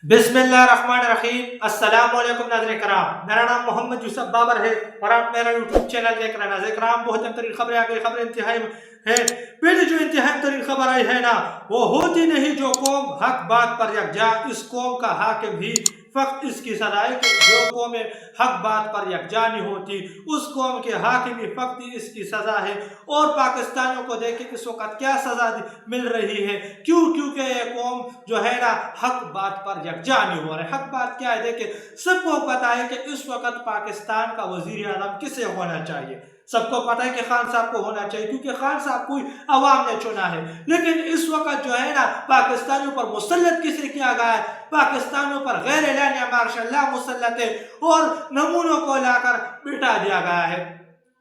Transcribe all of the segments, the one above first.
بسم اللہ الرحمن الرحیم۔ السلام علیکم ناظرین کرام، میرا نام محمد یوسف بابر ہے اور آپ میرا یوٹیوب چینل دیکھ رہے ہیں۔ ناظرین کرام، بہت اہم ترین خبریں آ گئی۔ خبر انتہائی ہے۔ پہلے جو انتہائی ترین خبر آئی ہے نا، وہ ہوتی نہیں جو قوم حق بات پر یکجا، اس قوم کا حاکم ہی فقط اس کی سزا ہے کہ جو قوم حق بات پر یکجا نہیں ہوتی، اس قوم کے حاکم ہی فقط اس کی سزا ہے۔ اور پاکستانیوں کو دیکھیں اس وقت کیا سزا مل رہی ہے، کیونکہ یہ قوم جو ہے نا حق بات پر یکجا نہیں ہو رہے۔ حق بات کیا ہے؟ دیکھیں، سب کو پتا ہے کہ اس وقت پاکستان کا وزیر اعظم کسے ہونا چاہیے۔ سب کو پتا ہے کہ خان صاحب کو ہونا چاہیے، کیونکہ خان صاحب کو عوام نے چنا ہے۔ لیکن اس وقت جو ہے نا پاکستانیوں پر مسلط کسے کیا گیا ہے؟ پاکستانیوں پر غیر اعلانیہ مارشل لا مسلط ہے اور نمونوں کو لا کر بٹھا دیا گیا ہے۔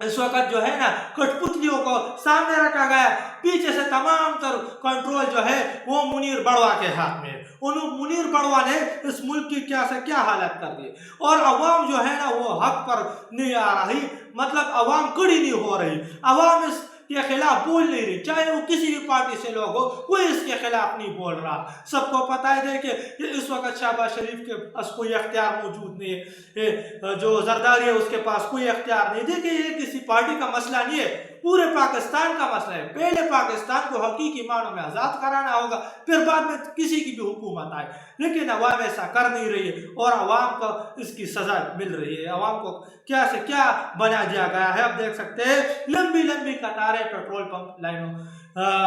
اس وقت جو ہے نا کٹ پتلیوں کو سامنے رکھا گیا ہے، پیچھے سے تمام تر کنٹرول جو ہے وہ منیر بڑوا کے ہاتھ میں ہے۔ منیر بڑوا نے اس ملک کی کیا سے کیا حالت کر دی، اور عوام جو ہے نا وہ حق پر نہیں آ رہی، مطلب عوام کڑی نہیں ہو رہی، عوام اس کے خلاف بول نہیں رہی، چاہے وہ کسی بھی پارٹی سے لوگ ہو، کوئی اس کے خلاف نہیں بول رہا۔ سب کو پتہ ہے کہ اس وقت شہباز شریف کے پاس کوئی اختیار موجود نہیں ہے، جو زرداری ہے اس کے پاس کوئی اختیار نہیں۔ دیکھیں، یہ کسی پارٹی کا مسئلہ نہیں ہے، پورے پاکستان کا مسئلہ ہے۔ پہلے پاکستان کو حقیقی معنوں میں آزاد کرانا ہوگا، پھر بعد میں کسی کی بھی حکومت آئے۔ لیکن عوام ایسا کر نہیں رہی ہے اور عوام کو اس کی سزا مل رہی ہے۔ عوام کو کیا سے کیا بنا دیا گیا ہے، آپ دیکھ سکتے ہیں لمبی لمبی قطاریں پیٹرول پمپ لائنوں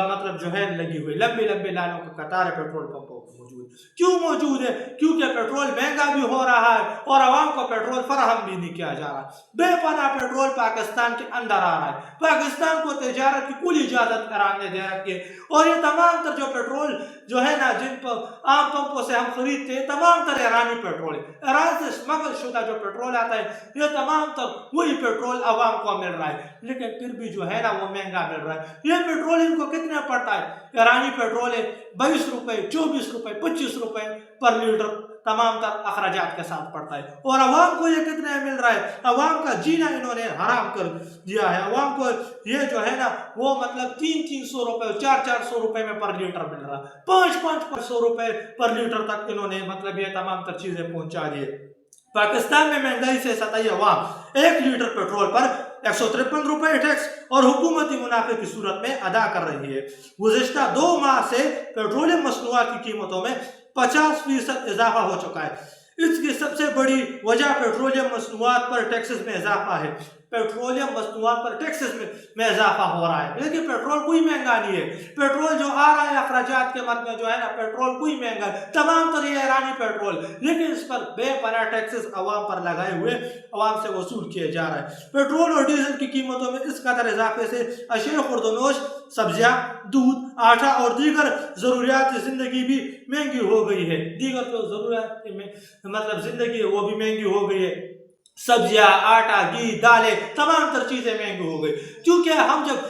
مطلب جو ہے لگی ہوئی، لمبی لمبی لائنوں کی قطاریں پیٹرول پمپوں پر موجود۔ کیوں موجود ہے؟ کیونکہ پیٹرول مہنگا بھی ہو رہا ہے اور عوام کو پیٹرول فراہم بھی نہیں کیا جا رہا۔ بے پناہ پیٹرول پاکستان کے اندر آ رہا ہے، پاکستان کو تجارت کی کل اجازت ایران نے دے رکھی ہے، اور یہ تمام تر جو پیٹرول جو ہے نا جن پر عام پمپوں سے ہم خریدتے ہیں، تمام تر ایرانی پیٹرول ہے۔ ایران سے اسمگل شدہ جو پیٹرول آتا ہے، یہ تمام تر وہی پیٹرول عوام کو مل رہا ہے، لیکن پھر بھی جو ہے نا وہ مہنگا مل رہا ہے۔ یہ پیٹرول ان کو کتنا پڑتا ہے؟ ایرانی پیٹرول ہے 22 روپے، 24 روپے، 25 روپے پر لیٹر تمام تر اخراجات کے ساتھ پڑتا ہے، اور عوام کو یہ کتنا مل رہا ہے؟ عوام کا جینا انہوں نے حرام کر دیا ہے۔ عوام کو یہ جو ہے نا وہ مطلب 300 روپے، 400 روپے میں پر لیٹر مل رہا ہے، 500 روپے پر لیٹر تک انہوں نے مطلب یہ تمام تر چیزیں پہنچا دی۔ پاکستان میں مہنگائی سے ستائی عوام 1 لیٹر پیٹرول پر 153 روپے ٹیکس اور حکومتی منافع کی صورت میں ادا کر رہی ہے۔ گزشتہ 2 ماہ سے پیٹرولیم مصنوعات کی قیمتوں میں 50% اضافہ ہو چکا ہے۔ اس کی سب سے بڑی وجہ پیٹرولیم مصنوعات پر ٹیکسز میں اضافہ ہے۔ پیٹرولیم مصنوعات پر ٹیکسز میں اضافہ ہو رہا ہے، لیکن پیٹرول کوئی مہنگا نہیں ہے۔ پیٹرول جو آ رہا ہے اخراجات کے مد میں جو ہے نا پیٹرول کوئی مہنگا ہے، تمام تر یہ ایرانی پیٹرول، لیکن اس پر بے پناہ ٹیکسز عوام پر لگائے ہوئے عوام سے وصول کیے جا رہا ہے۔ پیٹرول اور ڈیزل کی قیمتوں میں اس قدر اضافے سے اشیاء خوردونوش، سبزیاں، دودھ، آٹا اور دیگر ضروریات زندگی بھی مہنگی ہو گئی ہے۔ دیگر جو ضروریات میں مطلب زندگی ہے وہ بھی مہنگی ہو گئی ہے۔ سبزیاں، آٹا، گھی، دالیں، تمام تر چیزیں مہنگی ہو گئی، کیونکہ ہم جب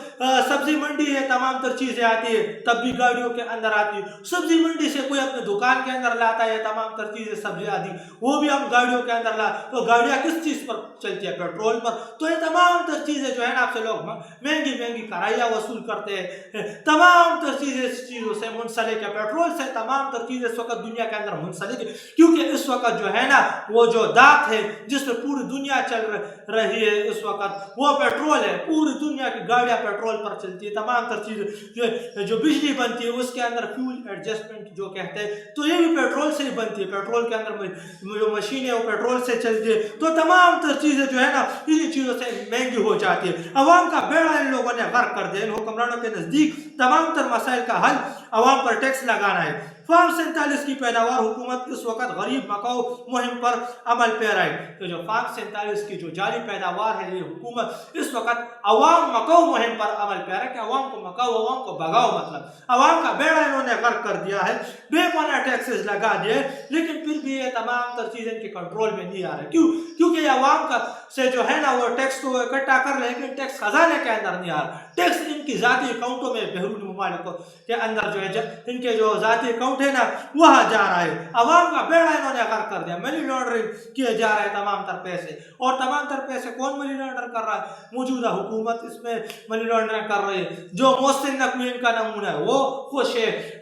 سبزی منڈی ہے تمام تر چیزیں آتی ہے تب بھی گاڑیوں کے اندر آتی ہے۔ سبزی منڈی سے کوئی اپنے دکان کے اندر لاتا ہے تمام تر چیزیں سبزی آتی وہ بھی ہم گاڑیوں کے اندر لاتے، تو گاڑیاں کس چیز پر چلتی ہے؟ پیٹرول پر۔ تو یہ تمام تر چیزیں جو ہے نا آپ سے لوگ مہنگی مہنگی کرایہ وصول کرتے ہیں، تمام تر چیزیں اس چیزوں سے منسلک ہے، پیٹرول سے تمام تر چیزیں اس وقت دنیا کے اندر منسلک ہے، کیونکہ اس وقت جو ہے نا وہ جو دات ہے جس میں پوری دنیا چل رہی ہے اس وقت وہ پیٹرول ہے۔ پوری دنیا کی گاڑیاں پیٹرول پر چلتی ہے، تمام تر چیزیں جو بجلی بنتی ہے اس کے اندر فیول ایڈجسٹمنٹ جو کہتے ہیں تو یہ بھی پیٹرول سے ہی بنتی ہے، پیٹرول کے اندر جو مشین ہے وہ پیٹرول سے چلتی ہے، تو تمام تر چیزیں جو ہے نا انہی چیزوں سے مہنگی ہو جاتی ہے۔ عوام کا بیڑا ان لوگوں نے غرق کر دیا۔ ان حکمرانوں کے نزدیک تمام تر مسائل کا حل عوام پر ٹیکس لگانا ہے۔ فارم 47 کی پیداوار حکومت اس وقت غریب مکاؤ مہم پر عمل پیرا ہے۔ تو جو فارم 47 کی جو جاری پیداوار ہے یہ حکومت اس وقت عوام مکاؤ مہم پر عمل پیرا ہے کہ عوام کو مکاؤ، عوام کو بگاؤ، مطلب عوام کا بیڑا انہوں نے غرق کر دیا ہے، بے پناہ ٹیکسز لگا دیے، لیکن پھر بھی یہ تمام تر چیزیں ان کے کنٹرول میں نہیں آ رہے۔ کیوں؟ کیونکہ یہ عوام کا سے جو ہے نا وہ ٹیکس کو اکٹھا کر رہے ہیں، لیکن ٹیکس خزانے کے اندر نہیں آ رہا۔ ٹیکس ان کی ذاتی اکاؤنٹوں میں بیرونی ممالک کے اندر جو ہے ان کے جو ذاتی اکاؤنٹ ہے نا وہاں جا رہا ہے۔ عوام کا بیڑا انہوں نے غرق کر دیا، منی لانڈرنگ کیے جا رہے ہیں تمام تر پیسے، اور تمام تر پیسے کون منی لانڈر کر رہا ہے؟ موجودہ حکومت اس میں منی لانڈرنگ کر رہی ہے۔ جو محسن نقوی ان کا نمونہ ہے وہ خوش ہے،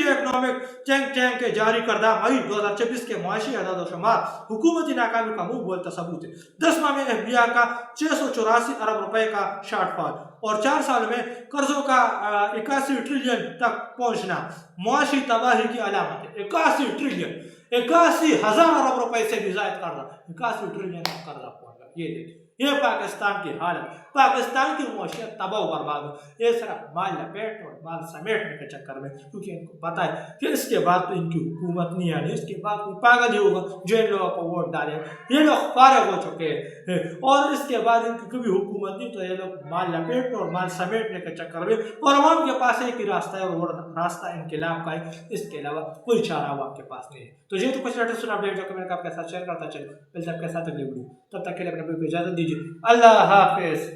ڈپٹی اکنامک چینگ چینگ کے جاری کردہ مئی 2024 کے معاشی اعداد و شمار حکومتی ناکامی کا منہ بولتا ثبوت ہے۔ 10 ماہ میں FDR کا 684 ارب روپے کا شارٹ فال اور 4 سال میں قرضوں کا 81 ٹریلین تک پہنچنا معاشی تباہی کی علامت ہے۔ 81 ٹریلین، 81,000 ارب روپے سے بھی زائد قرضہ، 81 ٹریلین کا قرضہ پہنچا۔ یہ دیکھیں، یہ پاکستان کی حالت، پاکستان کی معاشیت تباہ و برباد ہو۔ یہ صرف مال لپیٹ اور مال سمیٹنے کے چکر میں، کیونکہ ان کو پتہ ہے کہ اس کے بعد تو ان کی حکومت نہیں آنی، اس کے بعد کوئی پاگل ہی ہوگا جو ان لوگوں کو ووٹ ڈالے۔ یہ لوگ فارغ ہو چکے ہیں اور اس کے بعد ان کی کبھی حکومت نہیں، تو یہ لوگ مال لپیٹنے اور مال سمیٹنے کے چکر میں، اور عوام کے پاس ایک ہی راستہ ہے اور وہ راستہ انقلاب کا ہے، اس کے علاوہ کوئی چارہ عوام کے پاس نہیں ہے۔ تو یہ تو کچھ لیٹسٹ اپڈیٹ جو کہ میں نے آپ کے ساتھ شیئر کرتا چلوں، ملتے ہیں آپ کے ساتھ اگلی ویڈیو، تب تک کے لیے اپنے کو اجازت دیجیے، اللہ حافظ۔